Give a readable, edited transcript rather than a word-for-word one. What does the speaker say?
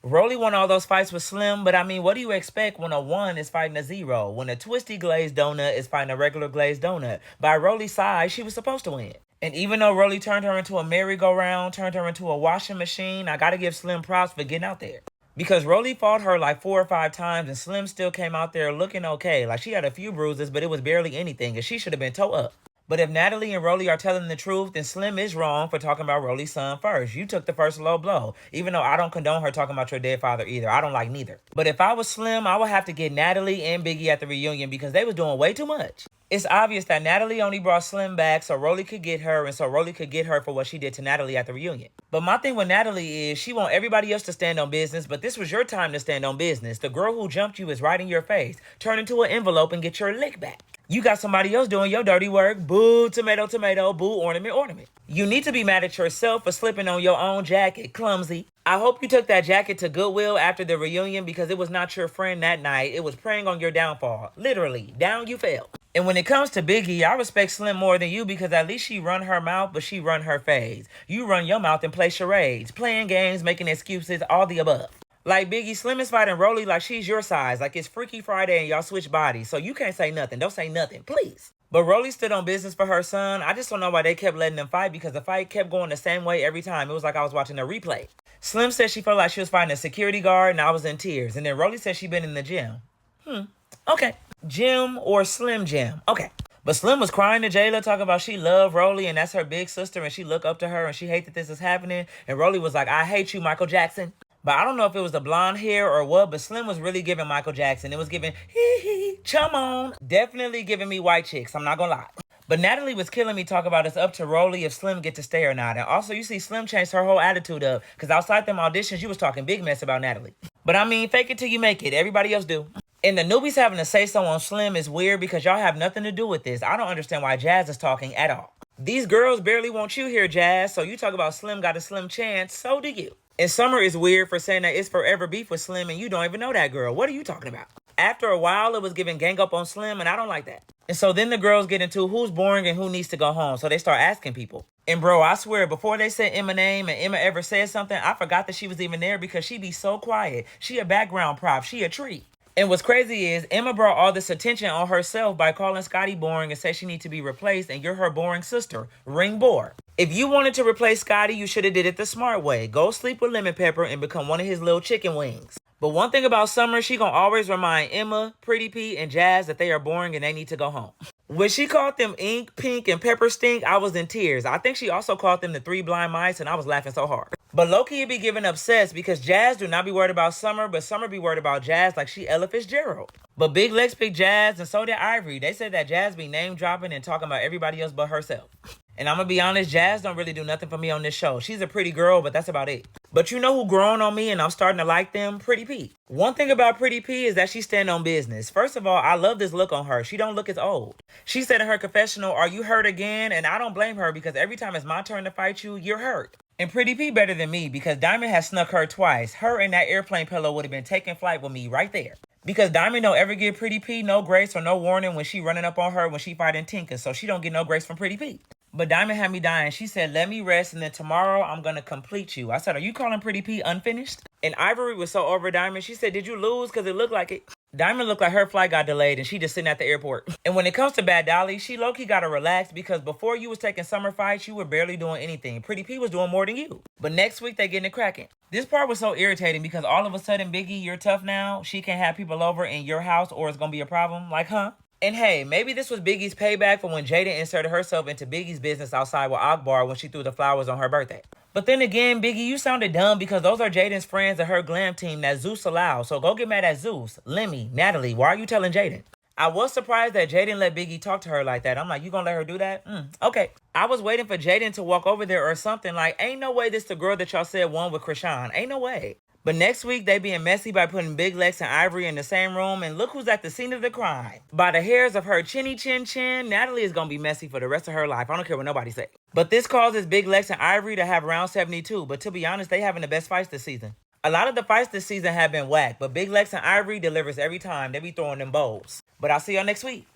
Rolly won all those fights with Slim, but I mean, what do you expect when a 1 is fighting a 0? When a twisty glazed donut is fighting a regular glazed donut? By Rolly's side, she was supposed to win. And even though Rolly turned her into a merry-go-round, turned her into a washing machine, I gotta give Slim props for getting out there. Because Rolly fought her like 4 or 5 times and Slim still came out there looking okay. Like she had a few bruises, but it was barely anything, and she should have been toe up. But if Natalie and Rolly are telling the truth, then Slim is wrong for talking about Rolly's son first. You took the first low blow. Even though I don't condone her talking about your dead father either. I don't like neither. But if I was Slim, I would have to get Natalie and Biggie at the reunion because they was doing way too much. It's obvious that Natalie only brought Slim back so Rolly could get her and so Rolly could get her for what she did to Natalie at the reunion. But my thing with Natalie is she want everybody else to stand on business, but this was your time to stand on business. The girl who jumped you is right in your face. Turn into an envelope and get your lick back. You got somebody else doing your dirty work. Boo, tomato, tomato, boo, ornament, ornament. You need to be mad at yourself for slipping on your own jacket, clumsy. I hope you took that jacket to Goodwill after the reunion because it was not your friend that night. It was preying on your downfall. Literally, down you fell. And when it comes to Biggie, I respect Slim more than you because at least she run her mouth, but she run her phase. You run your mouth and play charades, playing games, making excuses, all the above. Like Biggie, Slim is fighting Rolly like she's your size, like it's Freaky Friday and y'all switch bodies, so you can't say nothing. Don't say nothing, please. But Rolly stood on business for her son. I just don't know why they kept letting them fight because the fight kept going the same way every time. It was like I was watching a replay. Slim said she felt like she was fighting a security guard and I was in tears. And then Rolly said she been in the gym. Okay. Jim or Slim Jim. Okay. But Slim was crying to Jayla, talking about she loved Rolly and that's her big sister and she look up to her and she hate that this is happening. And Rolly was like, I hate you, Michael Jackson. But I don't know if it was the blonde hair or what, but Slim was really giving Michael Jackson. It was giving, hee hee, chum on. Definitely giving me white chicks, I'm not gonna lie. But Natalie was killing me talking about it's up to Rolly if Slim get to stay or not. And also, you see Slim changed her whole attitude up. Because outside them auditions, you was talking big mess about Natalie. But I mean, fake it till you make it. Everybody else do. And the newbies having to say so on Slim is weird because y'all have nothing to do with this. I don't understand why Jazz is talking at all. These girls barely want you here, Jazz. So you talk about Slim got a slim chance, so do you. And Summer is weird for saying that it's forever beef with Slim and you don't even know that girl. What are you talking about? After a while, it was giving gang up on Slim and I don't like that. And so then the girls get into who's boring and who needs to go home. So they start asking people. And bro, I swear, before they said Emma's name and Emma ever said something, I forgot that she was even there because she be so quiet. She a background prop. She a tree. And what's crazy is Emma brought all this attention on herself by calling Scotty boring and said she needs to be replaced and you're her boring sister. Ring bore. If you wanted to replace Scotty, you should have did it the smart way. Go sleep with Lemon Pepper and become one of his little chicken wings. But one thing about Summer, she gonna always remind Emma, Pretty Pete, and Jazz that they are boring and they need to go home. When she called them Ink, Pink, and Pepper Stink, I was in tears. I think she also called them the Three Blind Mice and I was laughing so hard. But Loki be giving obsessed because Jazz do not be worried about Summer, but Summer be worried about Jazz like she Ella Fitzgerald. But Big Lex picked Jazz and so did Ivory. They said that Jazz be name dropping and talking about everybody else but herself. And I'm gonna be honest, Jazz don't really do nothing for me on this show. She's a pretty girl, but that's about it. But you know who grown on me and I'm starting to like them? Pretty P. One thing about Pretty P is that she stand on business. First of all, I love this look on her. She don't look as old. She said in her confessional, are you hurt again? And I don't blame her because every time it's my turn to fight you, you're hurt. And Pretty P better than me because Diamond has snuck her twice. Her and that airplane pillow would have been taking flight with me right there. Because Diamond don't ever give Pretty P no grace or no warning when she running up on her when she fighting Tinker. So she don't get no grace from Pretty P. But Diamond had me dying. She said, let me rest and then tomorrow I'm going to complete you. I said, are you calling Pretty P unfinished? And Ivory was so over Diamond. She said, did you lose? Because it looked like it. Diamond looked like her flight got delayed and she just sitting at the airport. And when it comes to Bad Dolly, she low-key got to relax because before you was taking summer fights, you were barely doing anything. Pretty P was doing more than you. But next week, they getting it cracking. This part was so irritating because all of a sudden, Biggie, you're tough now. She can't have people over in your house or it's going to be a problem. Like, huh? And hey, maybe this was Biggie's payback for when Jada inserted herself into Biggie's business outside with Akbar when she threw the flowers on her birthday. But then again, Biggie, you sounded dumb because those are Jaden's friends and her glam team that Zeus allowed. So go get mad at Zeus, Lemmy, Natalie. Why are you telling Jaden? I was surprised that Jaden let Biggie talk to her like that. I'm like, you gonna let her do that? Okay. I was waiting for Jaden to walk over there or something like, ain't no way this the girl that y'all said won with Krishan. Ain't no way. But next week, they being messy by putting Big Lex and Ivory in the same room. And look who's at the scene of the crime. By the hairs of her chinny chin chin, Natalie is going to be messy for the rest of her life. I don't care what nobody say. But this causes Big Lex and Ivory to have round 72. But to be honest, they having the best fights this season. A lot of the fights this season have been whack. But Big Lex and Ivory delivers every time. They be throwing them bowls. But I'll see y'all next week.